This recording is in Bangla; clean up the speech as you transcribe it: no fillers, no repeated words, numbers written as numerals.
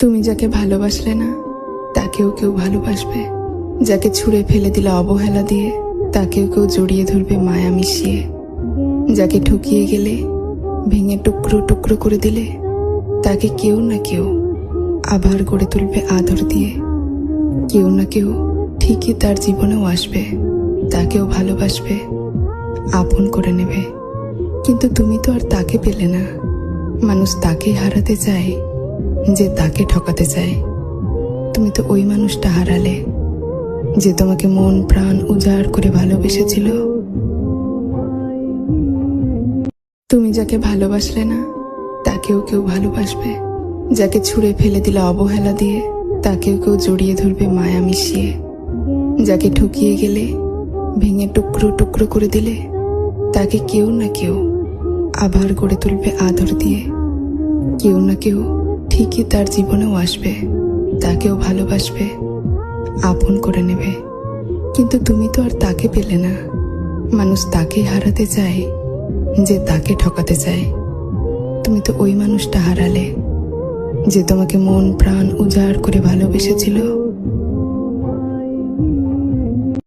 তুমি যাকে ভালোবাসলে না তাকেও কেউ ভালোবাসবে। যাকে ছুঁড়ে ফেলে দিলে অবহেলা দিয়ে তাকেও কেউ জড়িয়ে ধরবে মায়া মিশিয়ে। যাকে ঠকিয়ে গেলে ভেঙে টুকরো টুকরো করে দিলে তাকে কেউ না কেউ আবার গড়ে তুলবে আদর দিয়ে। কেউ না কেউ ঠিকই তার জীবনেও আসবে, তাকেও ভালোবাসবে, আপন করে নেবে। কিন্তু তুমি তো আর তাকে পেলে না। মানুষ তাকেই হারাতে চায় যে তাকে ঠকাতে চায়। তুমি তো ওই মানুষটা হারালে যে তোমাকে মন প্রাণ উজাড় করে ভালোবেসেছিল। তুমি যাকে ভালোবাসলে না তাকেও কেউ ভালোবাসবে। যাকে ছুঁড়ে ফেলে দিলে অবহেলা দিয়ে তাকেও কেউ জড়িয়ে ধরবে মায়া মিশিয়ে। যাকে ঠকিয়ে গেলে ভেঙে টুকরো টুকরো করে দিলে তাকে কেউ না কেউ আবার গড়ে তুলবে আদর দিয়ে। কেউ না কেউ ঠিকই তার জীবনেও আসবে, তাকেও ভালোবাসবে, আপন করে নেবে। কিন্তু তুমি তো আর তাকে পেলে না। মানুষ তাকেই হারাতে চায় যে তাকে ঠকাতে চায়। তুমি তো ওই মানুষটা হারালে যে তোমাকে মন প্রাণ উজাড় করে ভালোবেসেছিল।